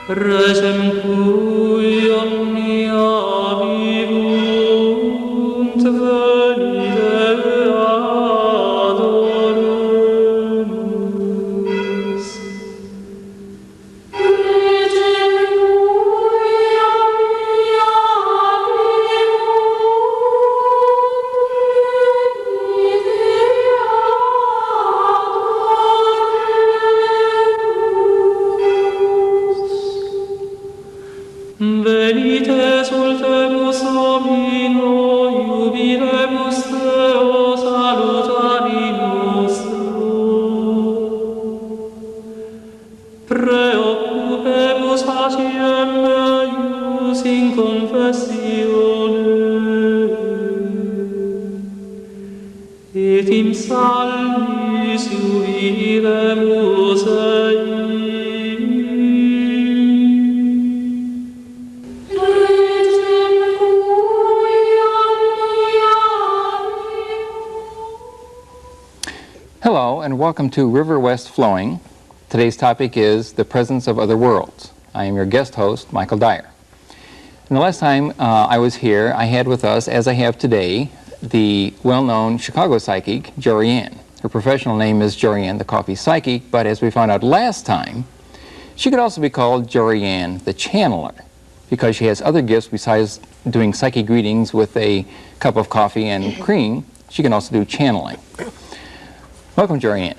Resem cui omnia vivunt venite adoremus. Regem cui omnia vivunt venite soltemus Domino, jubilemus Deo salutari nostro. Preoccupemus faciem meius in confessione, et in psalmis jubilemus ei. Hello and welcome to River West Flowing. Today's topic is the presence of other worlds. I am your guest host, Michael Dyer. And the last time I was here, I had with us, as I have today, the well-known Chicago psychic, Jorianne. Her professional name is Jorianne the Coffee Psychic, but as we found out last time, she could also be called Jorianne the Channeler, because she has other gifts besides doing psychic readings with a cup of coffee and cream. She can also do channeling. Welcome, Jorianne.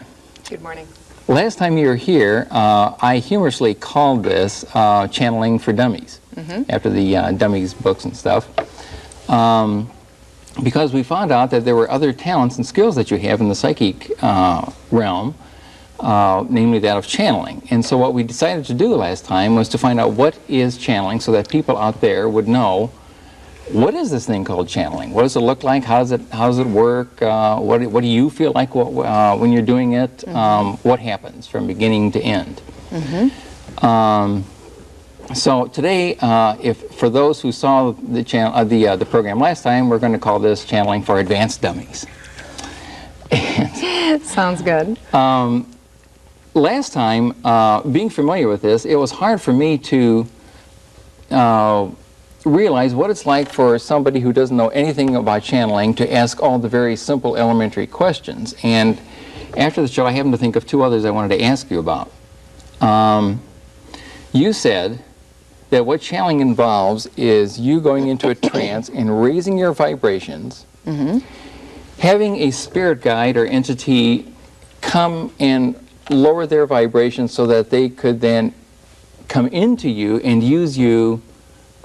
Good morning. Last time you were here, I humorously called this Channeling for Dummies, after the Dummies books and stuff, because we found out that there were other talents and skills that you have in the psychic realm, namely that of channeling. And so what we decided to do last time was to find out what is channeling so that people out there would know, what is this thing called channeling? What does it look like? How does it work? What do you feel like when you're doing it? What happens from beginning to end? So today, for those who saw the program last time, we're going to call this Channeling for Advanced Dummies. Sounds good. Last time, being familiar with this, it was hard for me to realize what it's like for somebody who doesn't know anything about channeling to ask all the very simple elementary questions. And after the show, I happened to think of two others I wanted to ask you about. You said that what channeling involves is you going into a trance and raising your vibrations, having a spirit guide or entity come and lower their vibrations so that they could then come into you and use you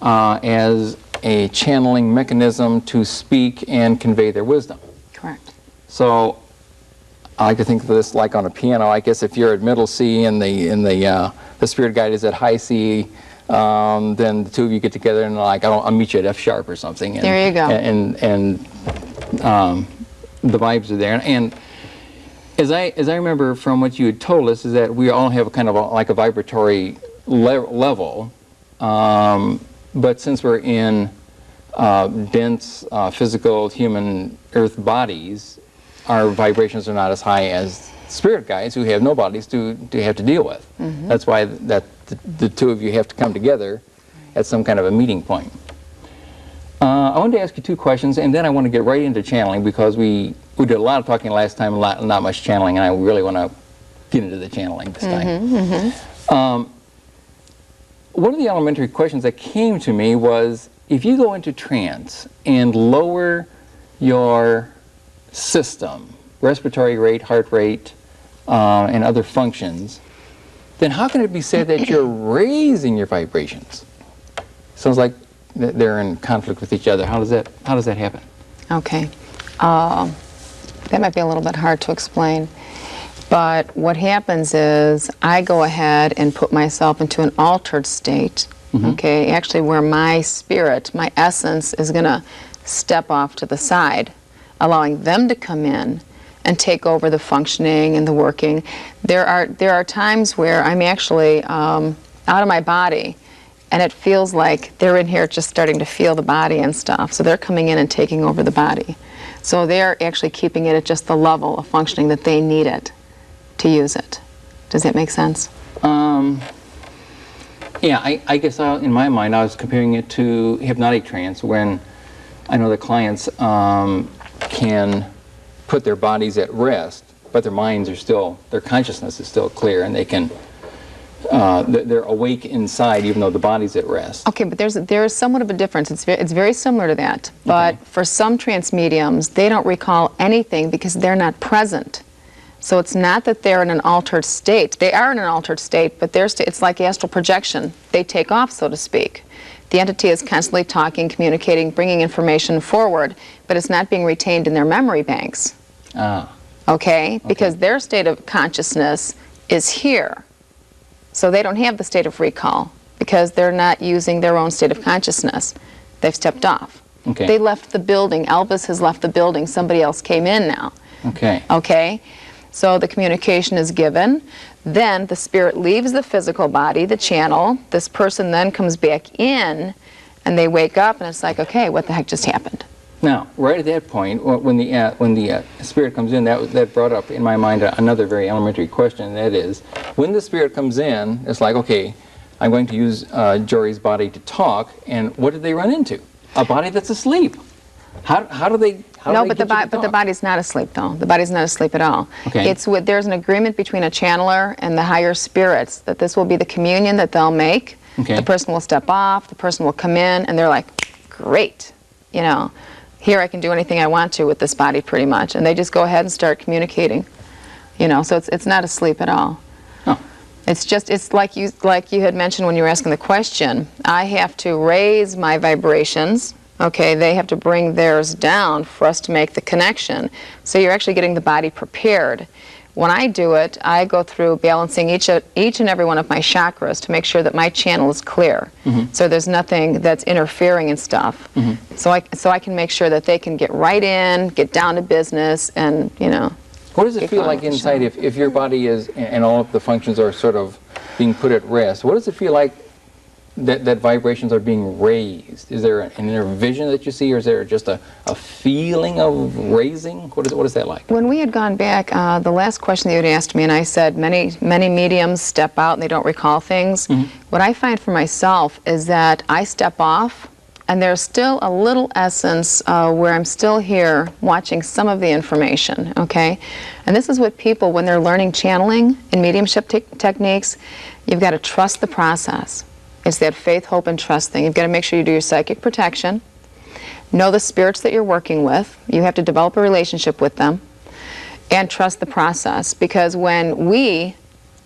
as a channeling mechanism to speak and convey their wisdom. Correct. So I like to think of this like on a piano. I guess if you're at middle C and the spirit guide is at high C, then the two of you get together and like I'll meet you at F sharp or something. And, there you go. And the vibes are there. And as I remember from what you had told us is that we all have a kind of like a vibratory level. But since we're in dense, physical, human earth bodies, our vibrations are not as high as spirit guides who have no bodies to have to deal with. That's why the two of you have to come together at some kind of a meeting point. I wanted to ask you two questions, and then I want to get right into channeling because we did a lot of talking last time, not much channeling, and I really want to get into the channeling this time. One of the elementary questions that came to me was, if you go into trance and lower your system, respiratory rate, heart rate, and other functions, then how can it be said that you're raising your vibrations? Sounds like they're in conflict with each other. How does that happen? Okay. That might be a little bit hard to explain. But what happens is I go ahead and put myself into an altered state, okay, actually where my spirit, my essence is going to step off to the side, allowing them to come in and take over the functioning and the working. There are times where I'm actually out of my body and it feels like they're in here just starting to feel the body and stuff. So they're coming in and taking over the body. So they're actually keeping it at just the level of functioning that they need it to use it. Does that make sense? Yeah, I guess in my mind I was comparing it to hypnotic trance, when I know the clients can put their bodies at rest, but their minds are still, their consciousness is still clear, and they can, they're awake inside even though the body's at rest. Okay, but there's somewhat of a difference. It's very similar to that. But for some trance mediums, they don't recall anything because they're not present. So it's not that they're in an altered state. They are in an altered state, but it's like astral projection. They take off, so to speak. The entity is constantly talking, communicating, bringing information forward, but it's not being retained in their memory banks. Okay? Because their state of consciousness is here. So they don't have the state of recall because they're not using their own state of consciousness. They've stepped off. Okay. They left the building. Elvis has left the building. Somebody else came in now. Okay. Okay? So the communication is given. Then the spirit leaves the physical body, the channel. This person then comes back in, and they wake up, and it's like, okay, what the heck just happened? Now, right at that point, when the spirit comes in, that brought up in my mind another very elementary question, and that is, when the spirit comes in, it's like, okay, I'm going to use Jory's body to talk, and what did they run into? A body that's asleep. How do they? No, but the body's not asleep, though. The body's not asleep at all. Okay. There's an agreement between a channeler and the higher spirits that this will be the communion that they'll make. Okay. The person will step off, the person will come in, and they're like, great, you know, here I can do anything I want to with this body, pretty much. And they just go ahead and start communicating, you know, so it's not asleep at all. Oh. It's like you had mentioned when you were asking the question. I have to raise my vibrations. Okay, they have to bring theirs down for us to make the connection. So you're actually getting the body prepared. When I do it, I go through balancing each and every one of my chakras to make sure that my channel is clear. So there's nothing that's interfering and stuff. So I can make sure that they can get right in, get down to business, and, you know. What does it feel like inside if your body is, and all of the functions are sort of being put at rest? What does it feel like that vibrations are being raised? Is there an inner vision that you see, or is there just a feeling of raising? What is that like? When we had gone back, the last question that you had asked me, and I said many mediums step out and they don't recall things. What I find for myself is that I step off, and there's still a little essence where I'm still here watching some of the information, okay? And this is what people, when they're learning channeling and mediumship techniques, you've got to trust the process. It's that faith, hope, and trust thing. You've got to make sure you do your psychic protection. Know the spirits that you're working with. You have to develop a relationship with them. And trust the process. Because when we,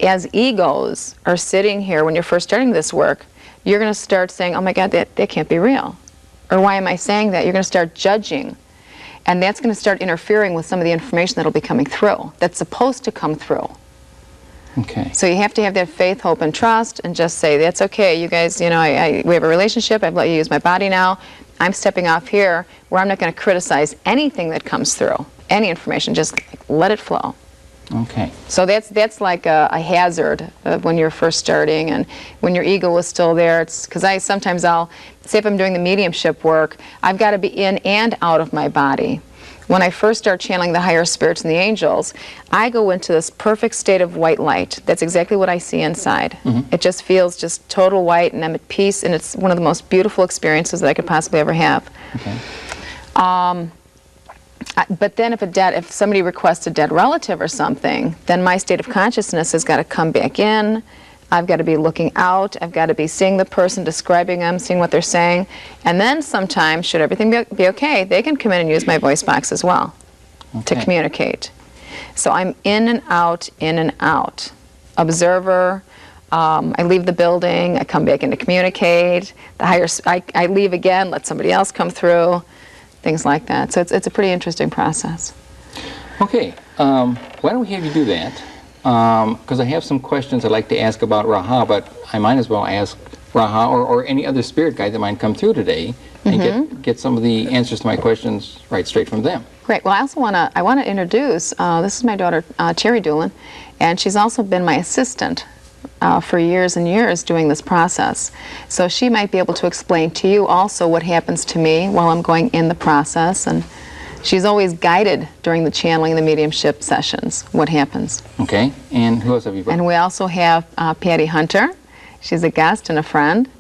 as egos, are sitting here, when you're first starting this work, you're going to start saying, oh my God, that can't be real. Or why am I saying that? You're going to start judging. And that's going to start interfering with some of the information that will be coming through, that's supposed to come through. Okay. So you have to have that faith, hope, and trust, and just say, that's okay, you guys, you know, we have a relationship, I've let you use my body now, I'm stepping off here, where I'm not going to criticize anything that comes through, any information, just let it flow. Okay. So that's like a hazard when you're first starting, and when your ego is still there. It's because sometimes I'll say, if I'm doing the mediumship work, I've got to be in and out of my body. When I first start channeling the higher spirits and the angels, I go into this perfect state of white light. That's exactly what I see inside. It just feels just total white, and I'm at peace, and it's one of the most beautiful experiences that I could possibly ever have. Okay. But then if somebody requests a dead relative or something, then my state of consciousness has got to come back in. I've got to be looking out. I've got to be seeing the person, describing them, seeing what they're saying. And then sometimes, should everything be okay, they can come in and use my voice box as well to communicate. So I'm in and out, in and out. Observer. I leave the building. I come back in to communicate. I leave again, let somebody else come through. Things like that. So it's a pretty interesting process. Okay. Why don't we have you do that? Because I have some questions I'd like to ask about Raha, but I might as well ask Raha or any other spirit guide that might come through today and get some of the answers to my questions right straight from them. Great. Well, I also want to introduce, this is my daughter, Terry Doolin, and she's also been my assistant for years and years doing this process. So she might be able to explain to you also what happens to me while I'm going in the process, and she's always guided during the channeling and the mediumship sessions what happens. Okay. And who else have you brought? And we also have Patty Hunter, She's a guest and a friend,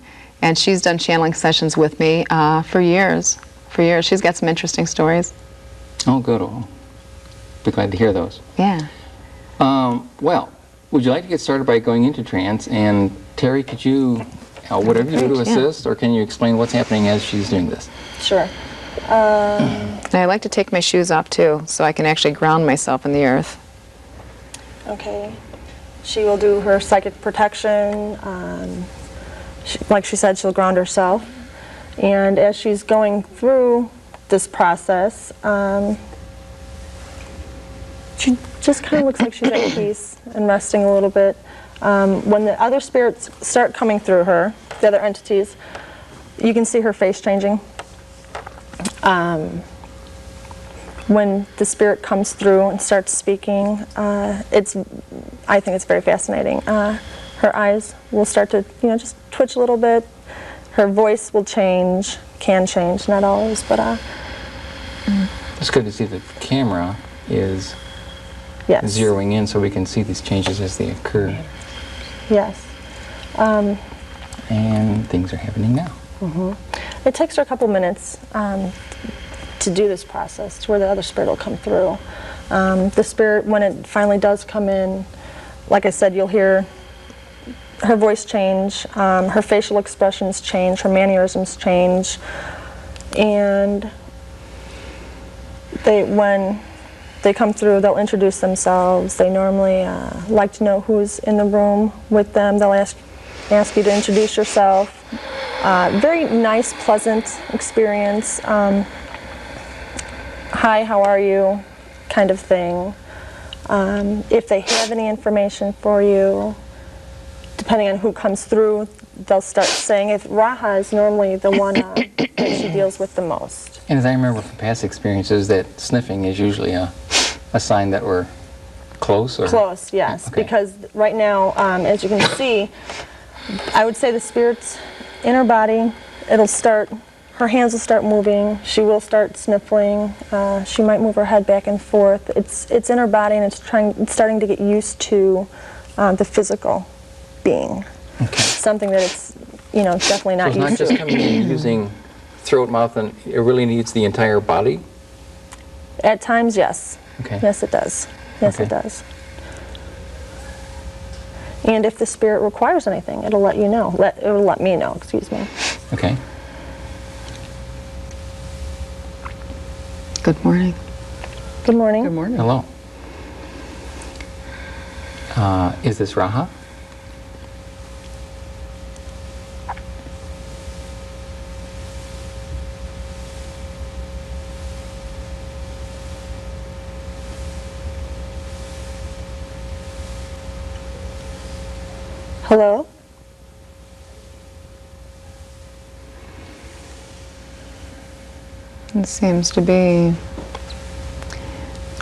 and she's done channeling sessions with me for years. For years. She's got some interesting stories. Oh, good. Oh, be glad to hear those. Yeah. Well, would you like to get started by going into trance? And Terry, could you, whatever you do to Great, yeah. assist, or can you explain what's happening as she's doing this? Sure. And I like to take my shoes off too, so I can actually ground myself in the earth. Okay. She will do her psychic protection. Like she said, she'll ground herself. And as she's going through this process, she just kind of looks like she's at peace and resting a little bit. When the other spirits start coming through her, the other entities, you can see her face changing. When the spirit comes through and starts speaking, I think it's very fascinating. Her eyes will start to, just twitch a little bit. Her voice will change, can change, not always, but It's good to see that the camera is yes. zeroing in so we can see these changes as they occur. Yes. And things are happening now. It takes her a couple minutes to do this process, to where the other spirit will come through. The spirit, when it finally does come in, like I said, you'll hear her voice change, her facial expressions change, her mannerisms change, and when they come through, they'll introduce themselves. They normally like to know who's in the room with them. They'll ask you to introduce yourself. Very nice, pleasant experience. Hi, how are you? Kind of thing. If they have any information for you, depending on who comes through, they'll start saying, if Raha is normally the one that she deals with the most. And as I remember from past experiences, that sniffing is usually a sign that we're close? Or? Close, yes. Okay. Because right now, as you can see, I would say the spirit's in her body. Her hands will start moving. She will start sniffling. She might move her head back and forth. It's in her body, and it's starting to get used to the physical being. Okay. Something that it's definitely not So it's used not to. just coming in using throat, mouth, and it really needs the entire body? At times, yes. Okay. Yes, it does. Yes, Okay. it does. And if the spirit requires anything, it'll let you know. It'll let me know, excuse me. Okay. Good morning. Good morning. Good morning. Hello. Is this Raha? Hello? It seems to be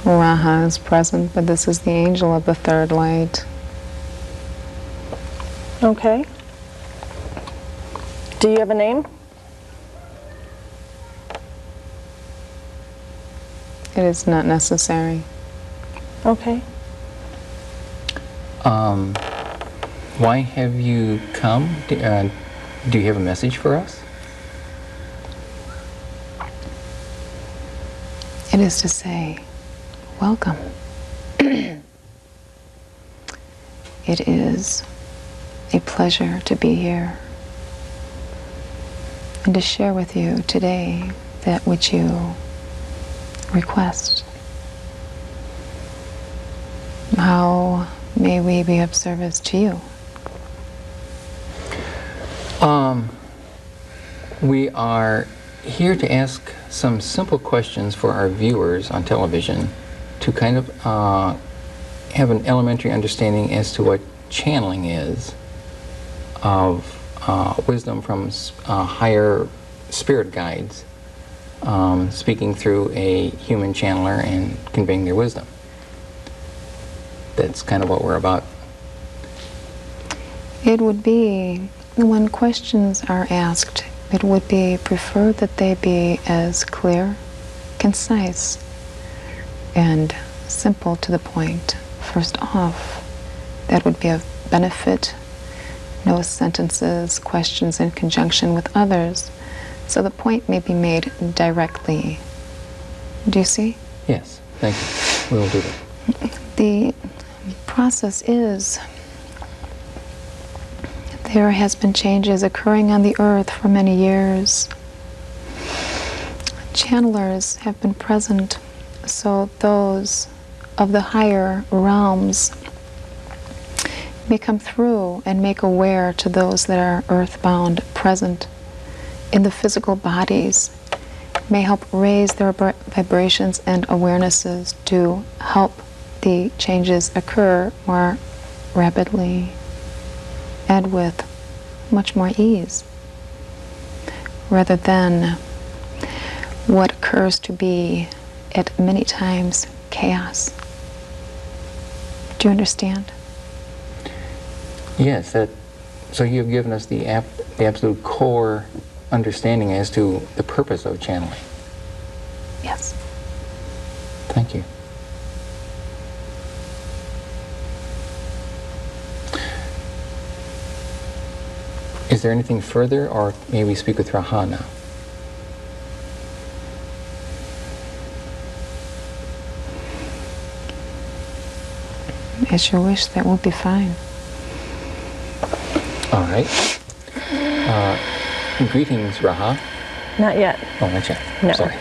Raha is present, but this is the angel of the third light. Okay. Do you have a name? It is not necessary. Okay. Why have you come? Do you have a message for us? It is to say, welcome. It is a pleasure to be here and to share with you today that which you request. How may we be of service to you? We are here to ask some simple questions for our viewers on television to kind of have an elementary understanding as to what channeling is of wisdom from higher spirit guides speaking through a human channeler and conveying their wisdom. That's kind of what we're about. It would be, when questions are asked, it would be preferred that they be as clear, concise, and simple to the point. First off, that would be of benefit no sentences, questions in conjunction with others, so the point may be made directly. Do you see? Yes, thank you. We'll do that. The process is there has been changes occurring on the earth for many years. Channelers have been present, so those of the higher realms may come through and make aware to those that are earthbound present in the physical bodies, may help raise their vibrations and awarenesses to help the changes occur more rapidly and with much more ease, rather than what occurs to be at many times chaos. Do you understand? Yes, so you've given us the absolute core understanding as to the purpose of channeling. Yes. Thank you. Is there anything further, or may we speak with Raha now? As you wish, that will be fine. All right. Greetings, Raha. Not yet. Oh, not yet. No. Sorry.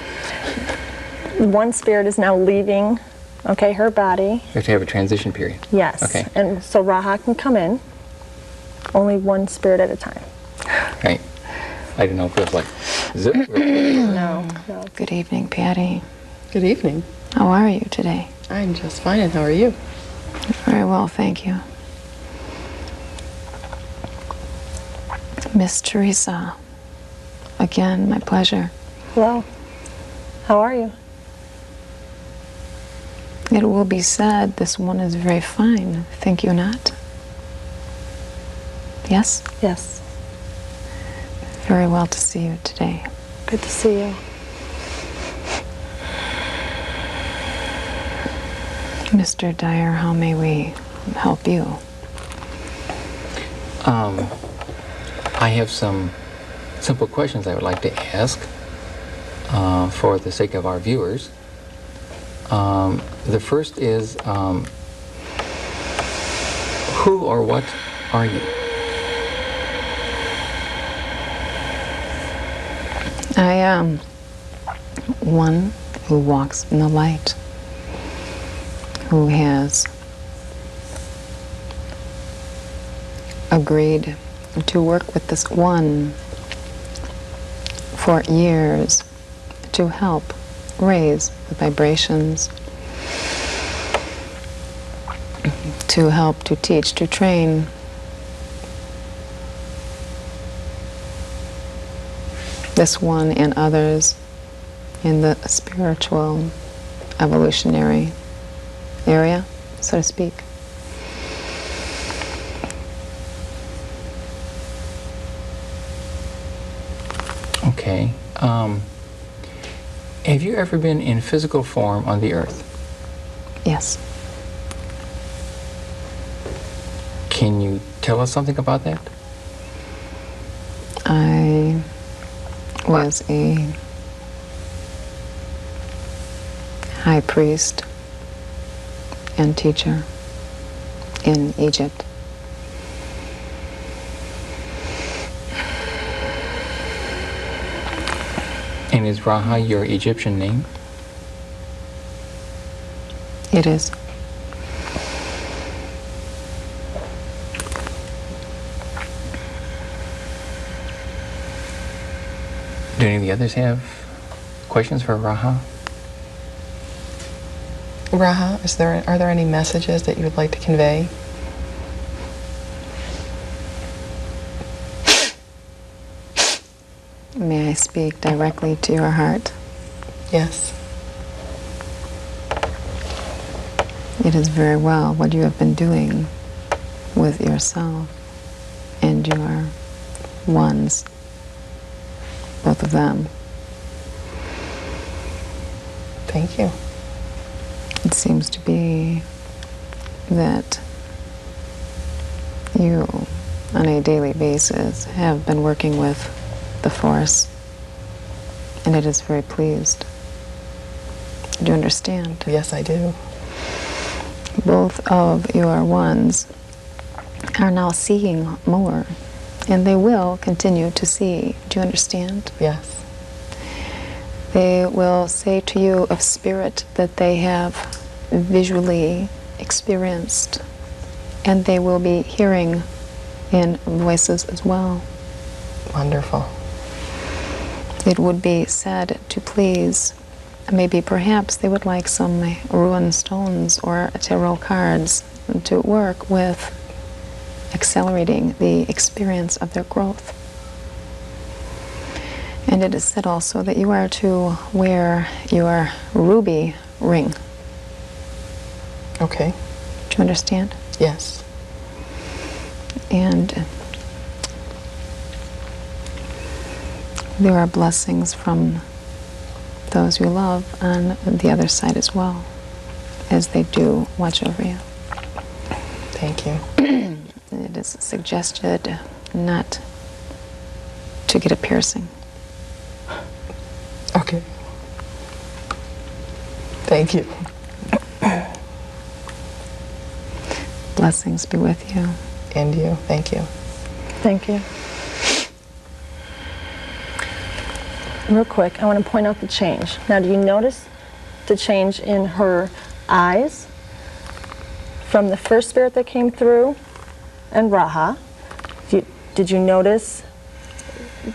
One spirit is now leaving, okay, her body. We have to have a transition period. Yes. Okay. And so Raha can come in, only one spirit at a time. Right. I didn't know if it was like zip. No. Good evening, Patty. Good evening. How are you today? I'm just fine, and how are you? Very well, thank you. Miss Teresa, again, my pleasure. Hello. How are you? It will be said this one is very fine, think you not? Yes? Yes. Very well to see you today. Good to see you. Mr. Dyer, how may we help you? I have some simple questions I would like to ask for the sake of our viewers. The first is, who or what are you? I am one who walks in the light, who has agreed to work with this one for years to help raise the vibrations, to help, to teach, to train this one and others in the spiritual evolutionary area, so to speak. Okay. Have you ever been in physical form on the earth? Yes. Can you tell us something about that? I was a high priest and teacher in Egypt. And is Raha your Egyptian name? It is. Do any of the others have questions for Raha? Raha, are there any messages that you would like to convey? May I speak directly to your heart? Yes. It is very well what you have been doing with yourself and your ones, both of them. Thank you. It seems to be that you on a daily basis have been working with the Force, and it is very pleased. Do you understand? Yes, I do. Both of your ones are now seeing more, and they will continue to see. Do you understand? Yes. They will say to you of spirit that they have visually experienced, and they will be hearing in voices as well. Wonderful. It would be said to please, maybe perhaps they would like some ruined stones or tarot cards to work with accelerating the experience of their growth. And it is said also that you are to wear your ruby ring. Okay. Do you understand? Yes. And there are blessings from those you love on the other side as well, as they do watch over you. Thank you. It is suggested not to get a piercing. Okay. Thank you. Blessings be with you. And you. Thank you. Thank you. Real quick, I want to point out the change. Now, do you notice the change in her eyes from the first spirit that came through and Raha? Did you notice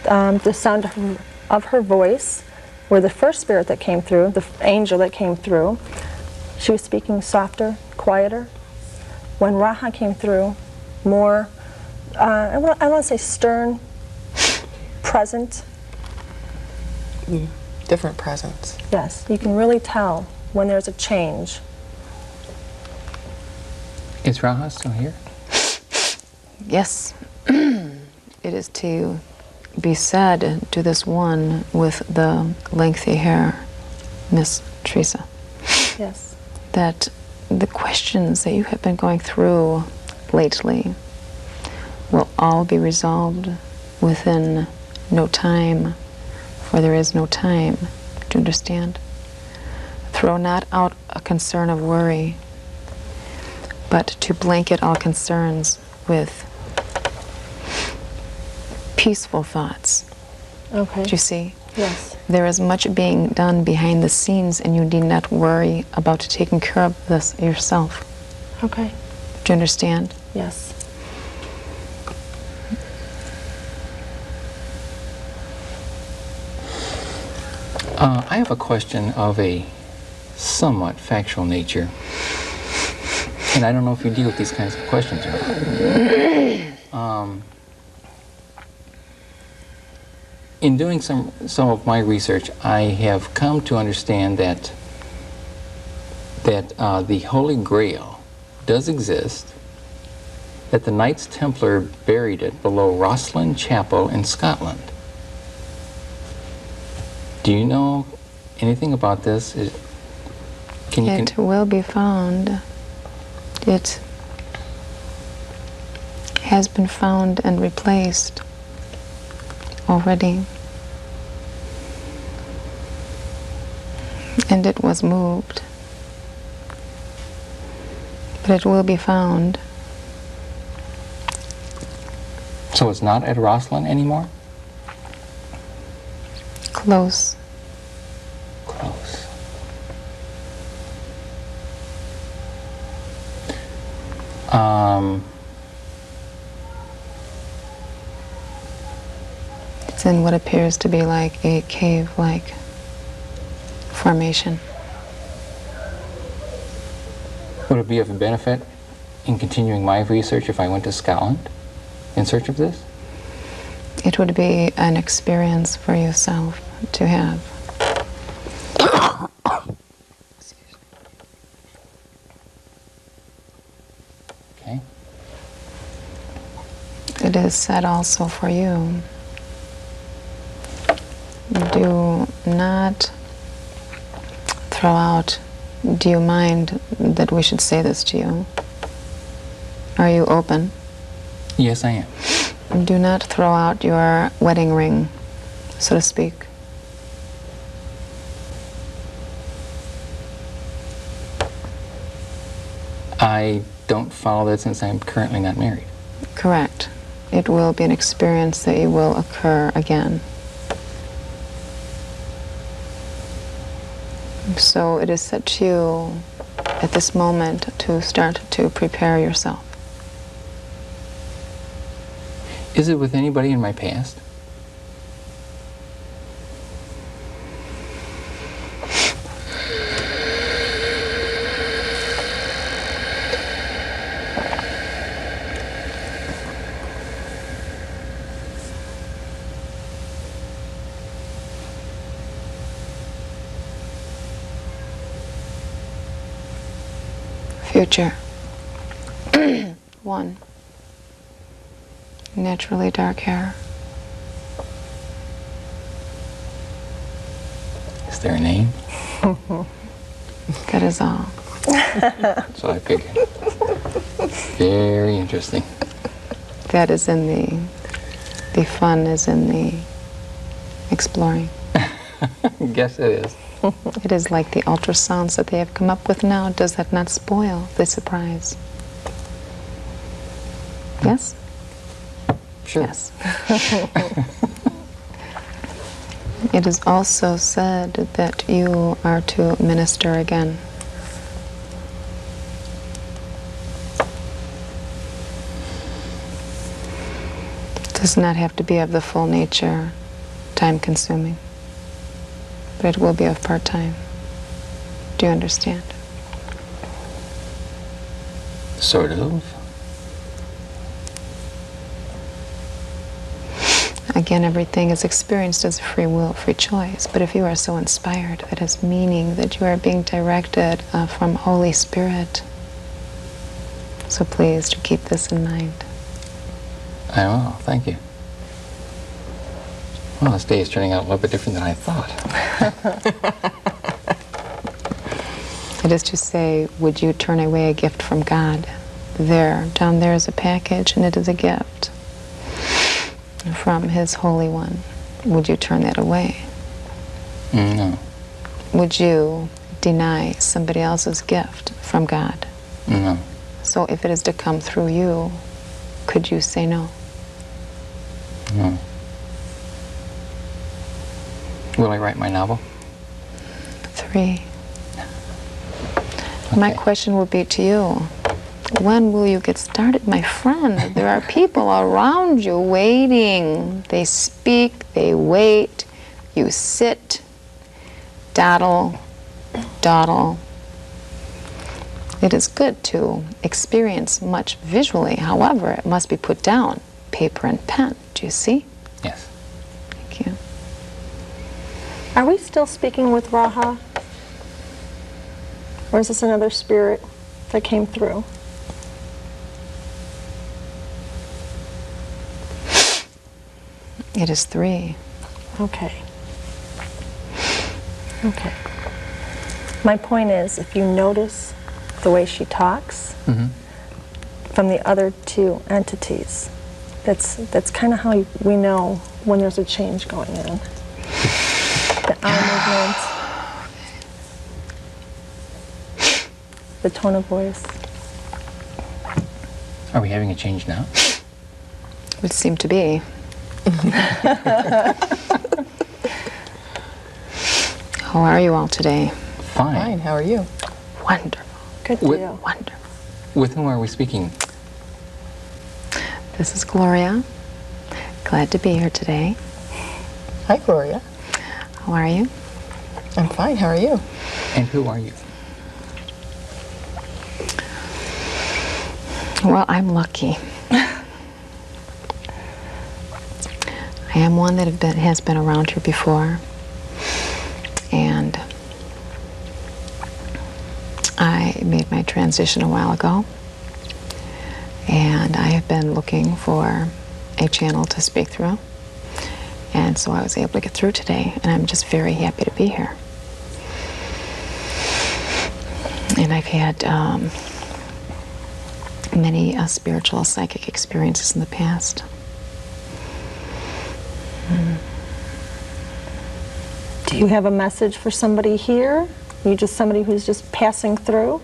the sound of her voice, where the first spirit that came through, the angel that came through, she was speaking softer, quieter? When Raha came through, more, I want to say stern, present. Different presence. Yes, you can really tell when there's a change. Is Raha still here? Yes. It is to be said to this one with the lengthy hair, Miss Teresa, Yes. that the questions that you have been going through lately will all be resolved within no time, for there is no time. Do you understand? Throw not out a concern of worry, but to blanket all concerns with peaceful thoughts. Okay. Do you see? Yes. There is much being done behind the scenes, and you need not worry about taking care of this yourself. Okay. Do you understand? Yes. I have a question of a somewhat factual nature, and I don't know if you deal with these kinds of questions or not. In doing some of my research, I have come to understand that the Holy Grail does exist, that the Knights Templar buried it below Rosslyn Chapel in Scotland. Do you know anything about this? It will be found. It has been found and replaced already. And it was moved. But it will be found. So it's not at Rosslyn anymore? Close. Close. It's in what appears to be like a cave-like formation. Would it be of benefit in continuing my research if I went to Scotland in search of this? It would be an experience for yourself to have. Okay. It is said also for you, do not throw out, do you mind that we should say this to you? Are you open? Yes, I am. do not throw out your wedding ring, so to speak. I don't follow that since I'm currently not married. Correct. It will be an experience that you will occur again. So it is set to you at this moment to start to prepare yourself. Is it with anybody in my past? Future. 1. Naturally dark hair. Is there a name? That is all. So I figured. Very interesting. That is in the fun is in the exploring. Guess it is. It is like the ultrasounds that they have come up with now. Does that not spoil the surprise? Yes? Sure. Yes. It is also said that you are to minister again. It does not have to be of the full nature, time-consuming, but it will be of part-time. Do you understand? Sort of. Again, everything is experienced as a free will, free choice. But if you are so inspired, that is meaning that you are being directed from Holy Spirit. So please do keep this in mind. I will. Thank you. Well, this day is turning out a little bit different than I thought. It is to say, would you turn away a gift from God? There, down there is a package, and it is a gift from His Holy One. Would you turn that away? No. Would you deny somebody else's gift from God? No. So if it is to come through you, could you say no? No. Will I write my novel? 3. My Okay. question would be to you. When will you get started, my friend? There are people around you waiting. They speak, they wait. You sit, dawdle, dawdle. It is good to experience much visually. However, it must be put down, paper and pen. Do you see? Yes. Thank you. Are we still speaking with Raha? Or is this another spirit that came through? It is 3. Okay. Okay. My point is, if you notice the way she talks from the other 2 entities, that's kind of how we know when there's a change going on. The eye movements, the tone of voice. Are we having a change now? It would seem to be. How are you all today? Fine. Fine, how are you? Wonderful. Good What- deal. Wonderful. With whom are we speaking? This is Gloria. Glad to be here today. Hi, Gloria. How are you? I'm fine, how are you? And who are you? Well, I'm lucky. I am one that has been around here before, and I made my transition a while ago, and I have been looking for a channel to speak through, and so I was able to get through today, and I'm just very happy to be here. And I've had many spiritual psychic experiences in the past. Do you have a message for somebody here? Are you just somebody who's just passing through?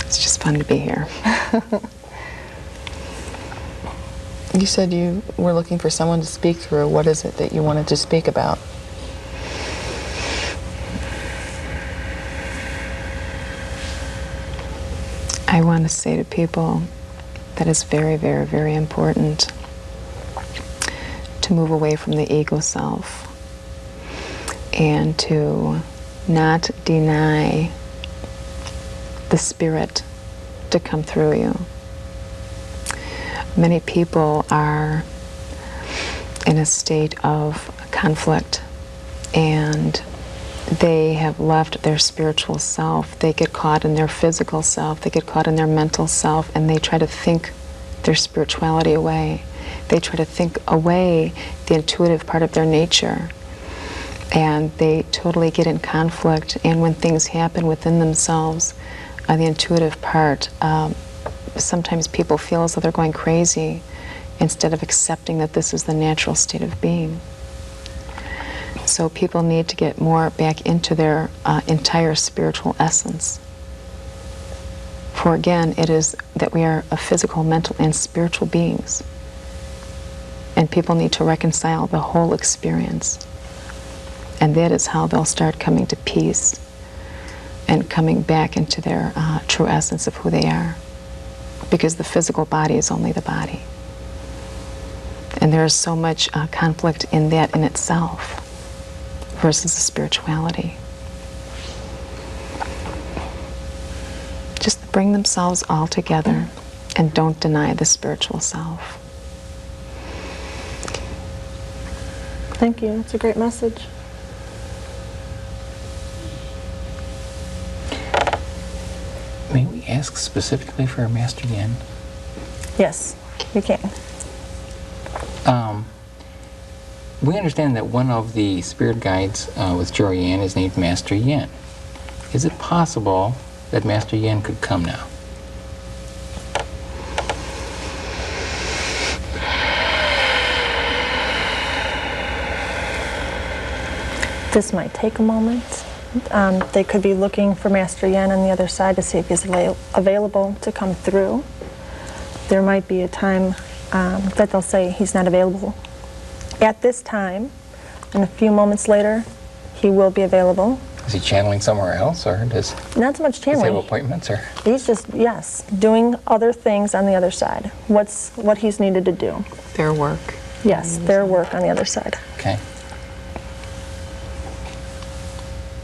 It's just fun to be here. You said you were looking for someone to speak through. What is it that you wanted to speak about? I want to say to people that it's very, very, very important to move away from the ego self and to not deny the spirit to come through you. Many people are in a state of conflict and they have left their spiritual self. They get caught in their physical self, they get caught in their mental self, and they try to think their spirituality away. They try to think away the intuitive part of their nature. And they totally get in conflict, and when things happen within themselves, the intuitive part, sometimes people feel as though they're going crazy instead of accepting that this is the natural state of being. So people need to get more back into their entire spiritual essence. For again, it is that we are a physical, mental, and spiritual beings. And people need to reconcile the whole experience. And that is how they'll start coming to peace and coming back into their true essence of who they are. Because the physical body is only the body. And there is so much conflict in that in itself versus the spirituality. Just bring themselves all together and don't deny the spiritual self. Thank you. That's a great message. May we ask specifically for Master Yin? Yes, you can. We understand that one of the spirit guides with Jorian is named Master Yin. Is it possible that Master Yin could come now? This might take a moment. They could be looking for Master Yin on the other side to see if he's available to come through. There might be a time that they'll say he's not available at this time, and a few moments later he will be available. Is he channeling somewhere else, or does Not so much he have channeling. appointments? Or He's just, yes, doing other things on the other side. What he's needed to do. Their work. Yes, their work on the other side. okay.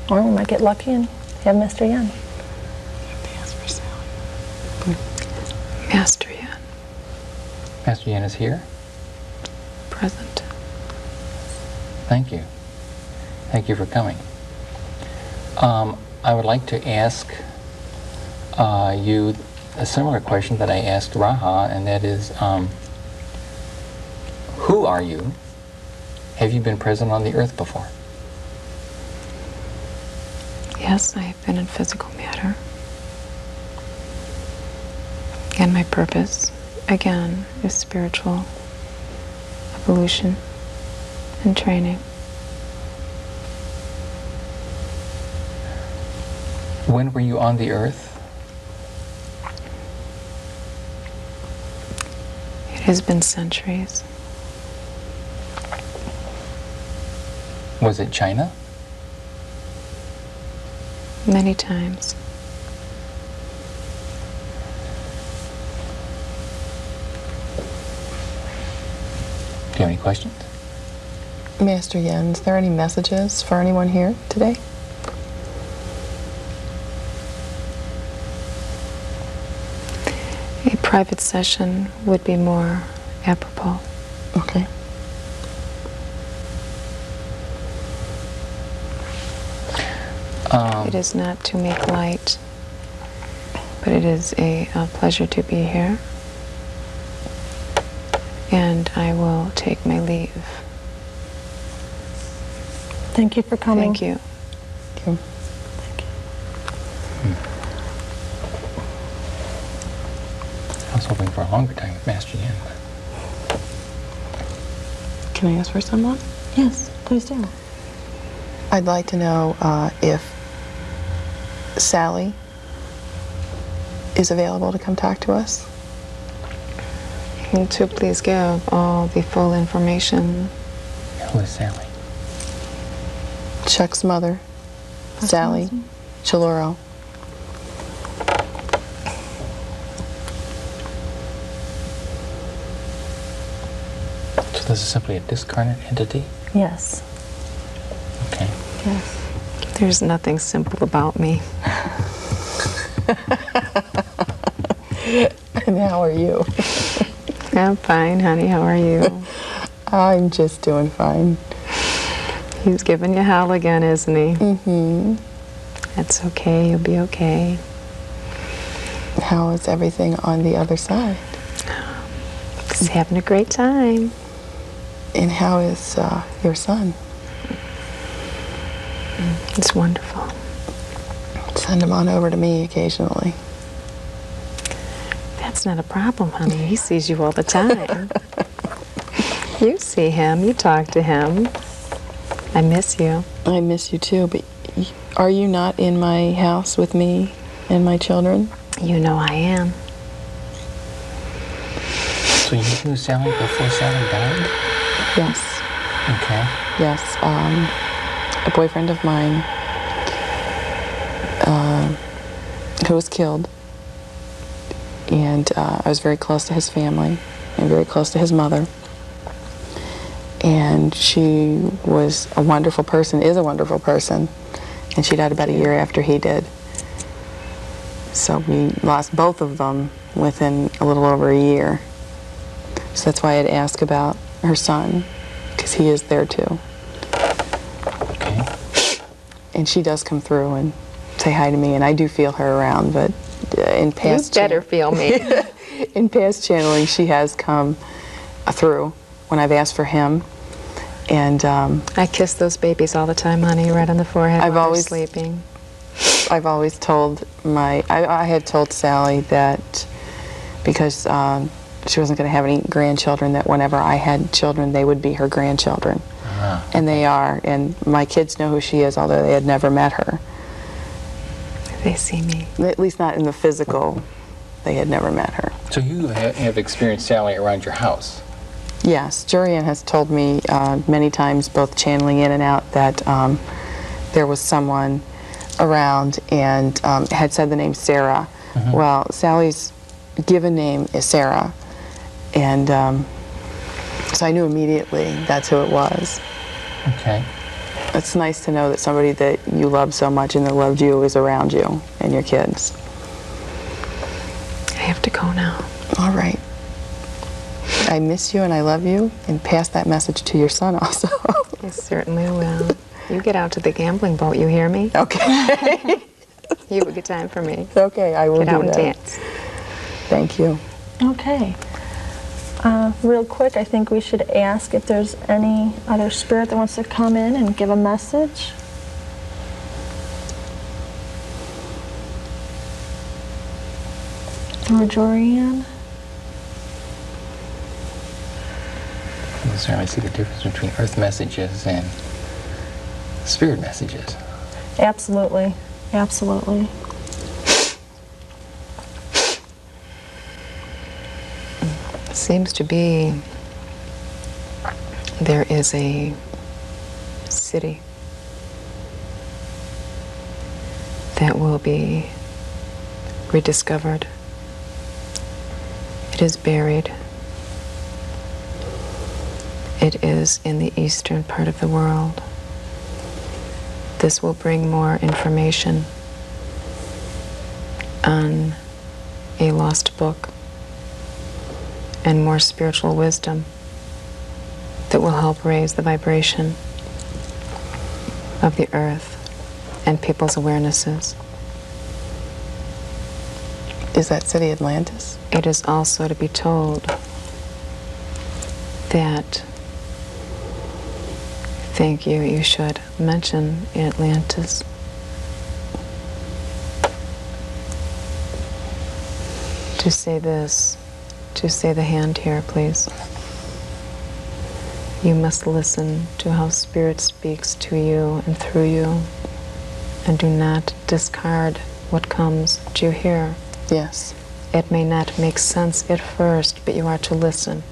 Or we might get lucky and have Master Yin. Master Yin, Master Yin is here. present. Thank you. Thank you for coming. I would like to ask you a similar question that I asked Raha, and that is, who are you? Have you been present on the earth before? Yes, I have been in physical matter. And my purpose, again, is spiritual evolution and training. When were you on the earth? It has been centuries. Was it China? Many times. Do you have any questions? Master Yin, is there any messages for anyone here today? A private session would be more apropos. Okay. It is not to make light, but it is a pleasure to be here. And I will take my leave. Thank you for coming. Thank you. Okay. was hoping for a longer time with Master Yin. Can I ask for someone? Yes, please do. I'd like to know if Sally is available to come talk to us. To please give all the full information. Who is Sally? Chuck's mother, Sally Chiloro. So this is simply a discarnate entity? Yes. Okay. Yes. There's nothing simple about me. And how are you? I'm fine, honey. How are you? I'm just doing fine. He's giving you hell again, isn't he? Mm-hmm. That's okay. You'll be okay. How is everything on the other side? He's having a great time. And how is your son? It's wonderful. Send him on over to me occasionally. That's not a problem, honey. He sees you all the time. You see him. You talk to him. I miss you. I miss you too, but are you not in my house with me and my children? You know I am. So you knew Sally before Sally died? Yes. Okay. Yes. A boyfriend of mine who was killed, and I was very close to his family and very close to his mother. And she was a wonderful person, is a wonderful person, and she died about a year after he did. So we lost both of them within a little over a year. So that's why I'd ask about her son, because he is there too. Okay. And she does come through and say hi to me, and I do feel her around, but in past You better feel me. in past channeling, she has come through when I've asked for him. And I kiss those babies all the time, honey, right on the forehead I've while always- they're sleeping. I've always told I had told Sally that because she wasn't going to have any grandchildren, that whenever I had children, they would be her grandchildren. Ah, And they are. And my kids know who she is, although they had never met her. They see me. At least not in the physical. They had never met her. So you have experienced Sally around your house? Yes, Jurian has told me many times, both channeling in and out, that there was someone around and had said the name Sarah. Well, Sally's given name is Sarah, and so I knew immediately that's who it was. Okay. It's nice to know that somebody that you love so much and that loved you is around you and your kids. I have to go now. All right. I miss you and I love you, and pass that message to your son also. I certainly will. You get out to the gambling boat, you hear me? Okay. You have a good time for me. Okay, I will Get do out and that. dance. Thank you. Okay. Real quick, I think we should ask if there's any other spirit that wants to come in and give a message. Or Jorianne? You can certainly see the difference between earth messages and spirit messages. Absolutely. Absolutely. Seems to be there is a city that will be rediscovered. It is buried. It is in the eastern part of the world. This will bring more information on a lost book and more spiritual wisdom that will help raise the vibration of the earth and people's awarenesses. Is that city Atlantis? It is also to be told that, thank you, you should mention Atlantis. To say this, to say the hand here, please. You must listen to how Spirit speaks to you and through you, and do not discard what comes. Do you hear? Yes. It may not make sense at first, but you are to listen.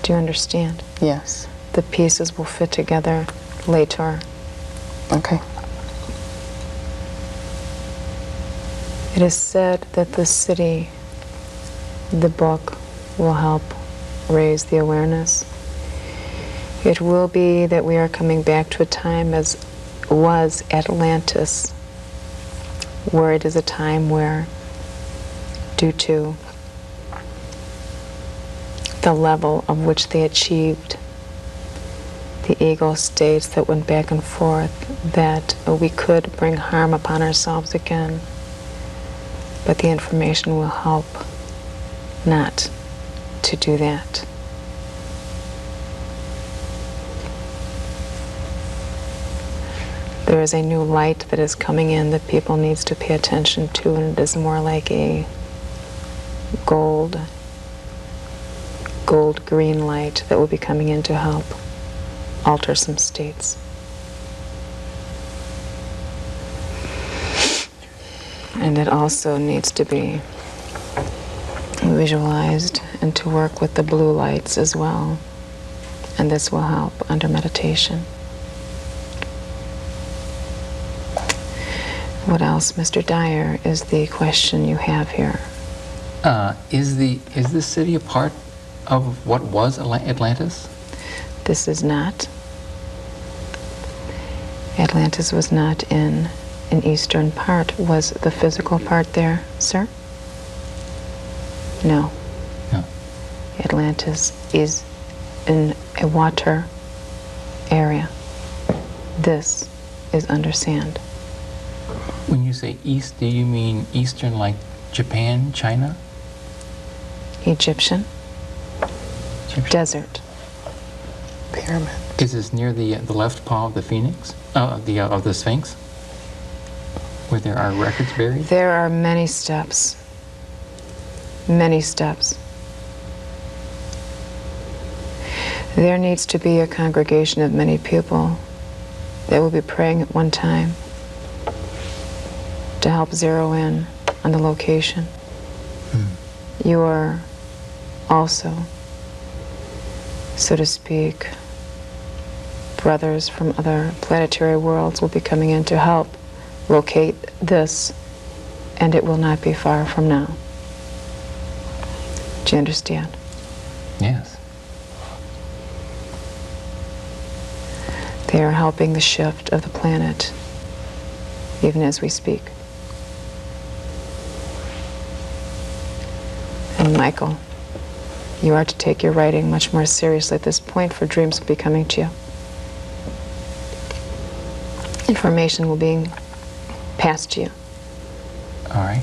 Do you understand? Yes. The pieces will fit together later. Okay. It is said that the city, the book, will help raise the awareness. It will be that we are coming back to a time as was Atlantis, where it is a time where, due to the level of which they achieved, the ego states that went back and forth, that we could bring harm upon ourselves again, but the information will help not to do that. There is a new light that is coming in that people needs to pay attention to, and it is more like a gold-green light that will be coming in to help alter some states. And it also needs to be visualized and to work with the blue lights as well. And this will help under meditation. What else, Mr. Dyer, is the question you have here? Is this city a part of what was Atlantis? This is not. Atlantis was not in an eastern part. Was the physical part there, sir? No. No. Atlantis is in a water area. This is under sand. When you say east, do you mean eastern like Japan, China? Egyptian. Egyptian. Desert. Pyramid. Is this near the left paw of the Phoenix, of the Sphinx, where there are records buried? There are many steps. Many steps. There needs to be a congregation of many people that will be praying at one time to help zero in on the location. You are also, so to speak, brothers from other planetary worlds will be coming in to help locate this, and it will not be far from now. Do you understand? Yes. They are helping the shift of the planet, even as we speak. And Michael, you are to take your writing much more seriously at this point, for dreams will be coming to you. Information will be passed to you. All right.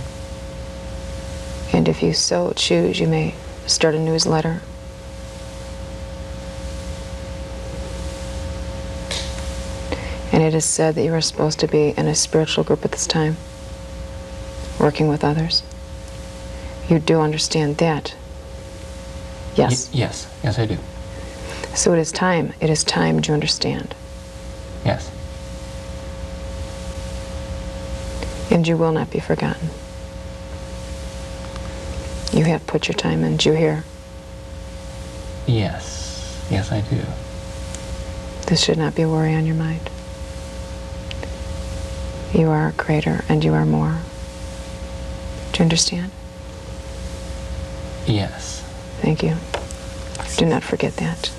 And if you so choose, you may start a newsletter. And it is said that you are supposed to be in a spiritual group at this time, working with others. You do understand that? Yes. Yes. Yes, I do. So it is time. It is time to understand. Yes. And you will not be forgotten. You have put your time in. Do you hear? Yes. Yes, I do. This should not be a worry on your mind. You are greater and you are more. Do you understand? Yes. Thank you. Do not forget that.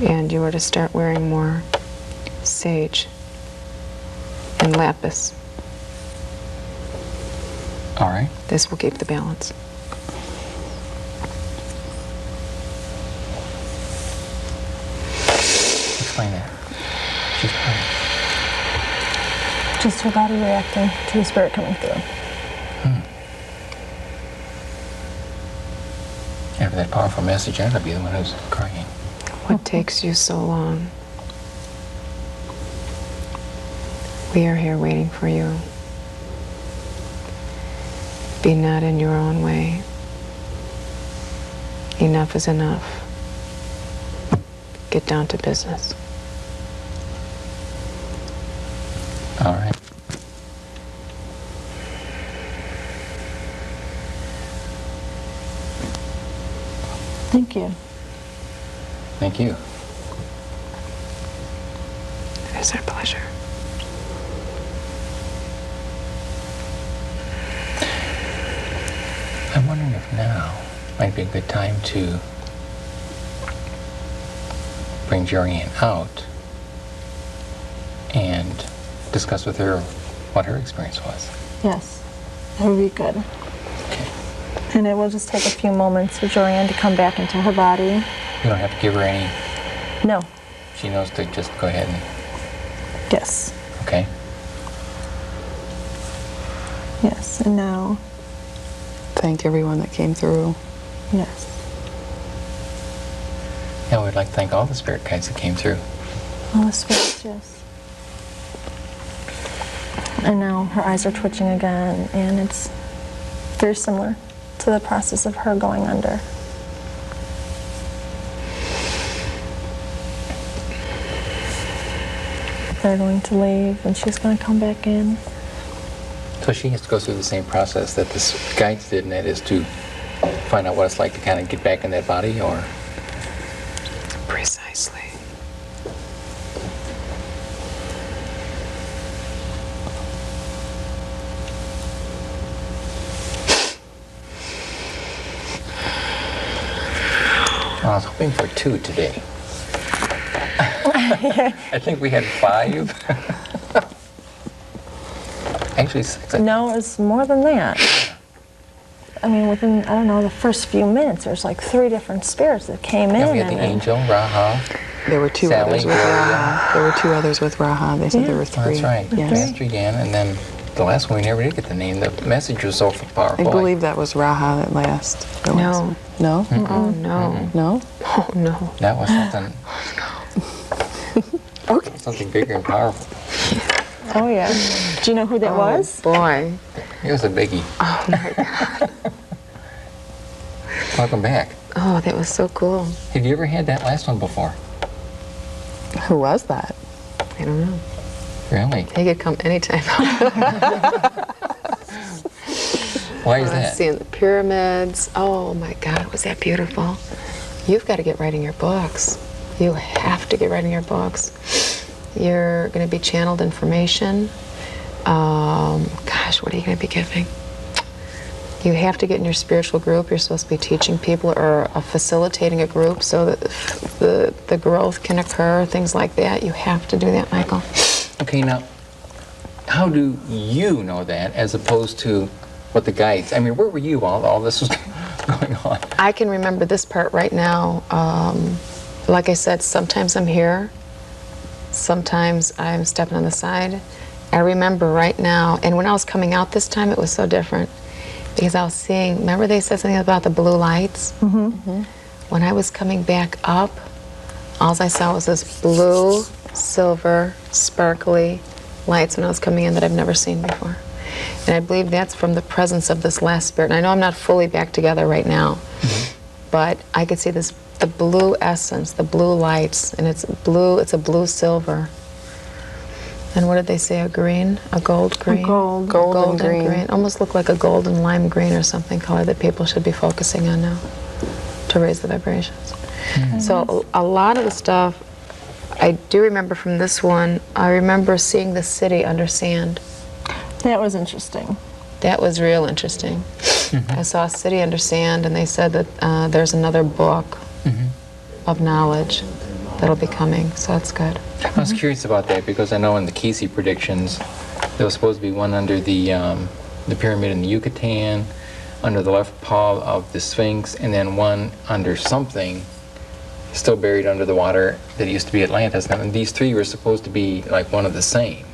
And you are to start wearing more sage and lapis. All right. This will keep the balance. Explain that. She's praying. Just her body reacting to the spirit coming through. After that powerful message, I'd be the one who's crying. What takes you so long? We are here waiting for you. Be not in your own way. enough is enough. Get down to business. All right. Thank you. Thank you. It is our pleasure. I'm wondering if now might be a good time to bring Jorianne out and discuss with her what her experience was. Yes, that would be good. Okay. And it will just take a few moments for Jorianne to come back into her body. You don't have to give her any. No. She knows to just go ahead and. Yes. Okay. Yes. And now. Thank everyone that came through. Yes. Yeah, we'd like to thank all the spirit guides that came through. All the spirits, yes. And now her eyes are twitching again, and it's very similar to the process of her going under. They're going to leave, and she's going to come back in. So she has to go through the same process that the guides did, and that is to find out what it's like to kind of get back in that body, or? Precisely. Well, I was hoping for 2 today. I think we had 5. Actually 6. No, it's more than that. I mean, within, I don't know, the first few minutes, there's like 3 different spirits that came in. Yeah, we had the and angel, Raha. There were 2 Sally, others with Gloria. Raha. There were 2 others with Raha. They said Yeah. there were Oh, 3. that's right. Yes. Master again, and then the last one we never did get the name. The message was so powerful. I believe that was Raha that last. the last No. one. No? Oh, no. No? Oh, no. That was something. Okay. Something bigger and powerful. Oh, yeah. Do you know who that was? Boy. It was a biggie. Oh, my God. Welcome back. Oh, that was so cool. Have you ever had that last one before? Who was that? I don't know. Really? He could come anytime. Why is that? Seeing the pyramids. Oh, my God. Was that beautiful? You've got to get writing your books. You have to get writing your books. You're going to be channeled information. Gosh, what are you going to be giving? You have to get in your spiritual group. You're supposed to be teaching people or facilitating a group so that the growth can occur, things like that. You have to do that, Michael. Okay, now, how do you know that as opposed to what the guides? I mean, where were you while all this was going on? I can remember this part right now. Like I said, sometimes I'm here. Sometimes I'm stepping on the side. I remember right now, and when I was coming out this time, it was so different. Because I was seeing, remember they said something about the blue lights? Mm-hmm. Mm-hmm. When I was coming back up, all I saw was this blue, silver, sparkly lights when I was coming in that I've never seen before. And I believe that's from the presence of this last spirit. And I know I'm not fully back together right now, but I could see this, the blue essence, the blue lights, and it's blue, it's a blue silver. And what did they say, a green? A gold green? Golden green. Almost looked like a golden lime green or something color that people should be focusing on now to raise the vibrations. So a lot of the stuff I do remember from this one. I remember seeing the city under sand. That was interesting. That was real interesting. I saw a city under sand, and they said that there's another book of knowledge that'll be coming, so that's good. I was curious about that because I know in the Casey predictions there was supposed to be one under the pyramid in the Yucatan, under the left paw of the Sphinx, and then one under something still buried under the water that used to be Atlantis. And these 3 were supposed to be like one of the same.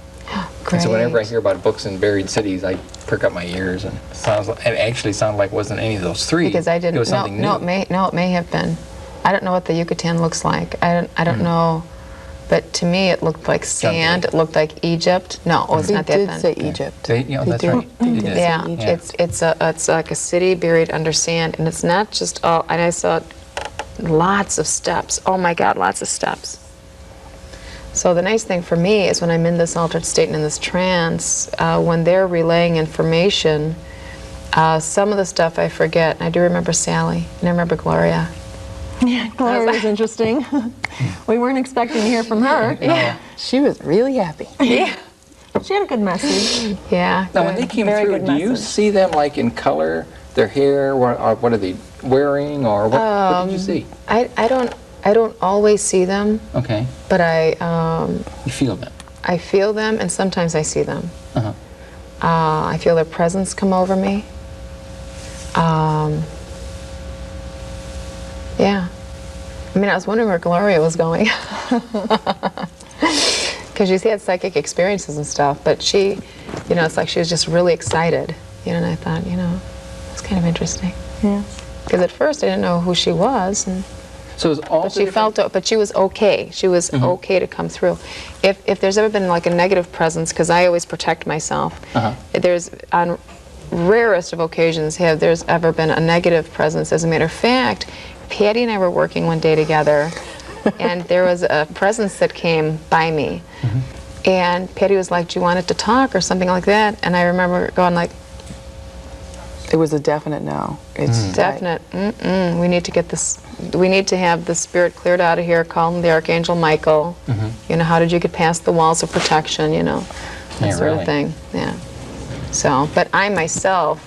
Great. And so whenever I hear about books in buried cities, I perk up my ears, and it actually sounded like it wasn't any of those 3. Because I didn't. It was something no, new. it may have been. I don't know what the Yucatan looks like. I don't know, but to me it looked like sand. It looked like Egypt. No, it's He not that did then. say Egypt. That's He right. did. They did. Yeah, Egypt. it's like a city buried under sand, and it's not just all. And I saw lots of steps. Oh my God, lots of steps. So the nice thing for me is when I'm in this altered state and in this trance, when they're relaying information, some of the stuff I forget. I do remember Sally, and I remember Gloria. Yeah, Gloria was interesting. We weren't expecting to hear from her. Yeah. She was really happy. Yeah. She had a good message. Yeah. Now, when they came Very through, good do you message. see them like in color, their hair, what are they wearing, or what did you see? I don't always see them, Okay, but you feel them. I feel them, and sometimes I see them. Uh-huh. I feel their presence come over me. Yeah. I mean, I was wondering where Gloria was going. Because she's had psychic experiences and stuff, but she, you know, it's like she was just really excited. You know, and I thought, you know, it's kind of interesting. Yeah. Because at first I didn't know who she was, and So is all but she but she was okay. She was okay to come through. If there's ever been like a negative presence, because I always protect myself, there's on rarest of occasions have there's ever been a negative presence. As a matter of fact, Patty and I were working one day together, and there was a presence that came by me, and Patty was like, "Do you want it to talk?" or something like that, and I remember going like, It was a definite no. It's definite. We need to get this. We need to have the spirit cleared out of here. Call him the Archangel Michael. You know, how did you get past the walls of protection? You know, that Yeah, sort really. of thing. Yeah. So, but I myself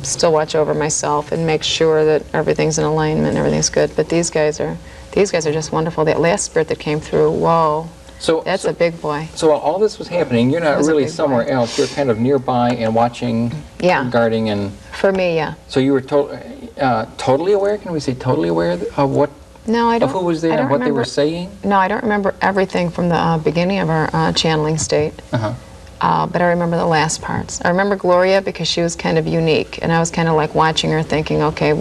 still watch over myself and make sure that everything's in alignment, everything's good. But these guys are just wonderful. That last spirit that came through, whoa, So that's a big boy. So while all this was happening, you're not was a really big somewhere boy. else. You're kind of nearby and watching, Yeah. guarding, and For me, yeah. so you were totally aware. Can we say totally aware of what No, I don't. of who was I there don't and what they remember- were saying? No, I don't remember everything from the beginning of our channeling state. But I remember the last parts. I remember Gloria because she was kind of unique, and I was kind of like watching her, thinking, "Okay,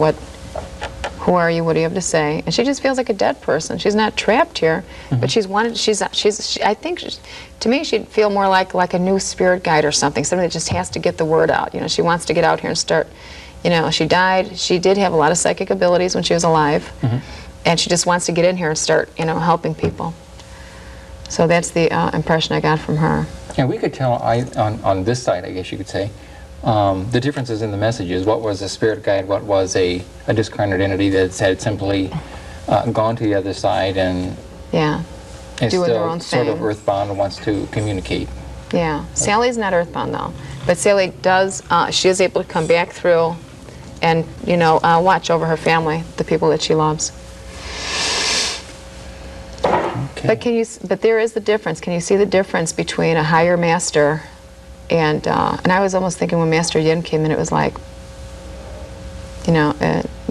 who are you? What do you have to say?" And she just feels like a dead person. She's not trapped here, but I think, to me, she'd feel more like a new spirit guide or something that just has to get the word out. You know, she wants to get out here and start. You know, she died. She did have a lot of psychic abilities when she was alive, and she just wants to get in here and start, you know, helping people. So that's the impression I got from her. Yeah, we could tell on this side, I guess you could say, the differences in the messages. What was a spirit guide? What was a discarnate entity that had simply gone to the other side and Yeah. is Doing their still own sort of thing. earthbound and wants to communicate? Yeah, Sally's not earthbound though, but Sally does. She is able to come back through, and you know, watch over her family, the people that she loves. Okay. But there is the difference. Can you see the difference between a higher master and I was almost thinking when Master Yin came in, it was like, you know,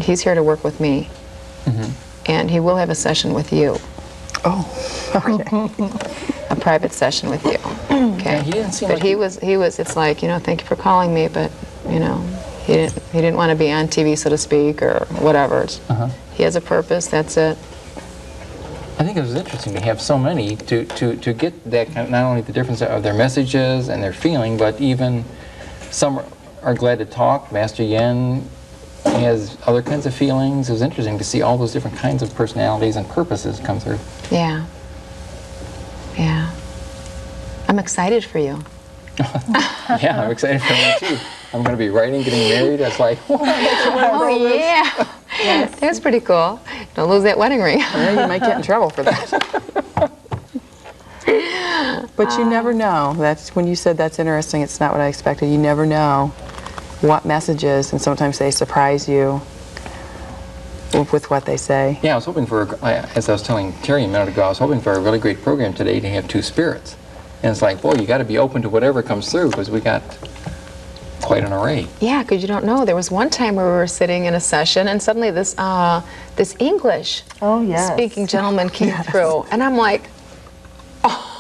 he's here to work with me, and he will have a session with you. Oh, okay. A private session with you. Okay. Yeah, he didn't seem but like he was. It's like, you know, thank you for calling me, but you know, he didn't want to be on TV, so to speak, or whatever. He has a purpose. That's it. I think it was interesting to have so many to get that kind of, not only the difference of their messages and their feeling, but even some are glad to talk. Master Yin has other kinds of feelings. It was interesting to see all those different kinds of personalities and purposes come through. Yeah. Yeah. I'm excited for you. Yeah, I'm excited for me too. I'm going to be writing, getting married. That's like, Oh yeah. That's pretty cool. Don't lose that wedding ring. Yeah, you might get in trouble for that. But you never know. That's when you said that's interesting. It's not what I expected. You never know what messages, and sometimes they surprise you with what they say. yeah, I was hoping for, as I was telling Terry a minute ago, I was hoping for a really great program today to have two spirits. And it's like, boy, you got to be open to whatever comes through because we got quite an array. Yeah, because you don't know. There was one time where we were sitting in a session, and suddenly this English speaking gentleman came through, and I'm like, oh.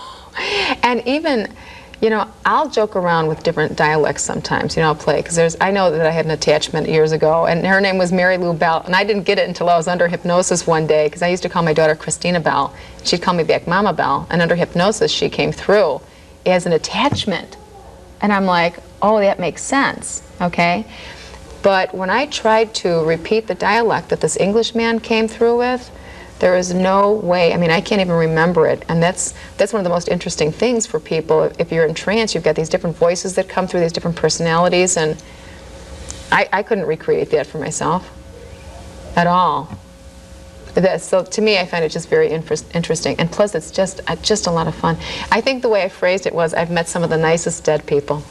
And even, you know, I'll joke around with different dialects sometimes. You know, I'll play because I know that I had an attachment years ago, and her name was Mary Lou Bell, and I didn't get it until I was under hypnosis one day because I used to call my daughter Christina Bell. She'd call me back Mama Bell, and under hypnosis she came through as an attachment, and I'm like, oh, that makes sense, okay? But when I tried to repeat the dialect that this Englishman came through with, there is no way. I mean, I can't even remember it. And that's one of the most interesting things for people. If you're in trance, you've got these different voices that come through, these different personalities, and I couldn't recreate that for myself at all. So to me, I find it just very interesting, and plus it's just a lot of fun. I think the way I phrased it was, I've met some of the nicest dead people.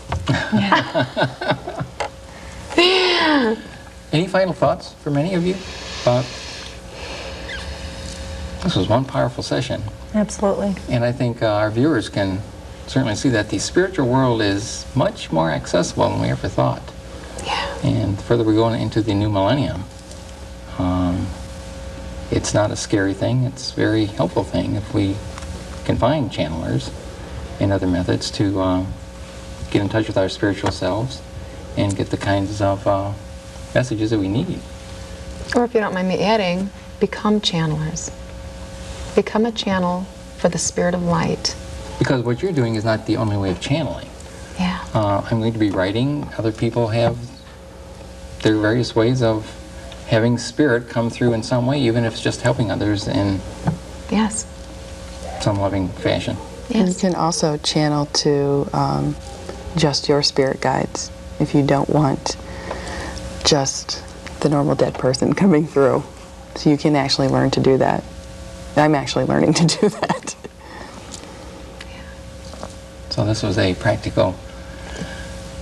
Any final thoughts from any of you about this? Was one powerful session. Absolutely. And I think our viewers can certainly see that the spiritual world is much more accessible than we ever thought. Yeah. And the further we go into the new millennium, it's not a scary thing. It's a very helpful thing if we can find channelers and other methods to get in touch with our spiritual selves and get the kinds of messages that we need. Or if you don't mind me adding, become channelers. Become a channel for the spirit of light. Because what you're doing is not the only way of channeling. Yeah. I'm going to be writing. Other people have their various ways of having spirit come through in some way, even if it's just helping others in Yes. some loving fashion. And you Yes. can also channel to just your spirit guides if you don't want just the normal dead person coming through. So you can actually learn to do that. I'm actually learning to do that. So this was a practical,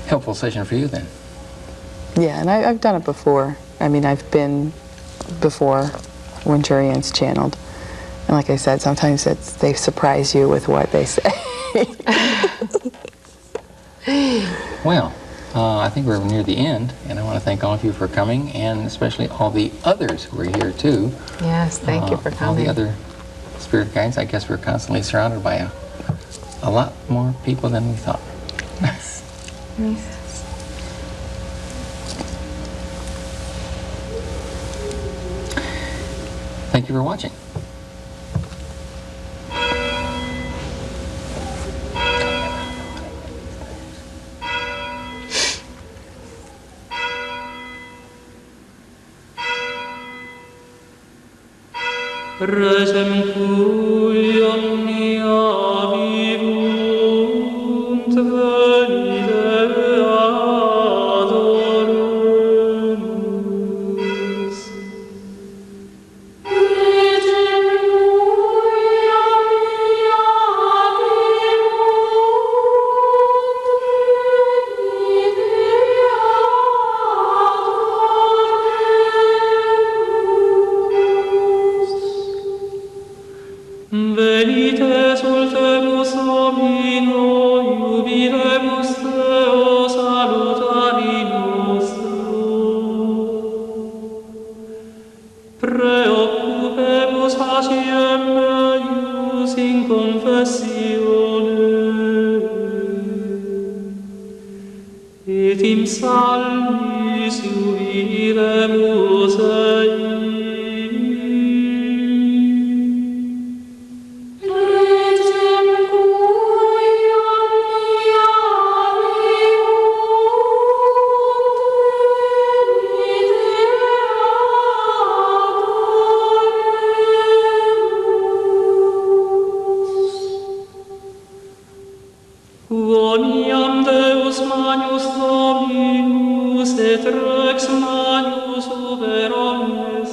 helpful session for you then. Yeah, and I've done it before. I mean, I've been before when Jurian's channeled. And like I said, sometimes they surprise you with what they say. Well, I think we're near the end, and I want to thank all of you for coming, and especially all the others who are here too. Yes, thank you for All coming. the other spirit guides. I guess we're constantly surrounded by a lot more people than we thought. Yes. Thank you for watching. Resem cui omnia vivunt venite adoremus. Resem cui omnia vivunt venite Venite sultemus Domino, jubilemus Deo salutari nostro. Preoccupemus faciem meius in confessione, et in psalmis jubilemus ei. Regem cui omnia vivunt venite adoremus. Quoniam Deus Magnus Dominus et Rex Magnus uber omnes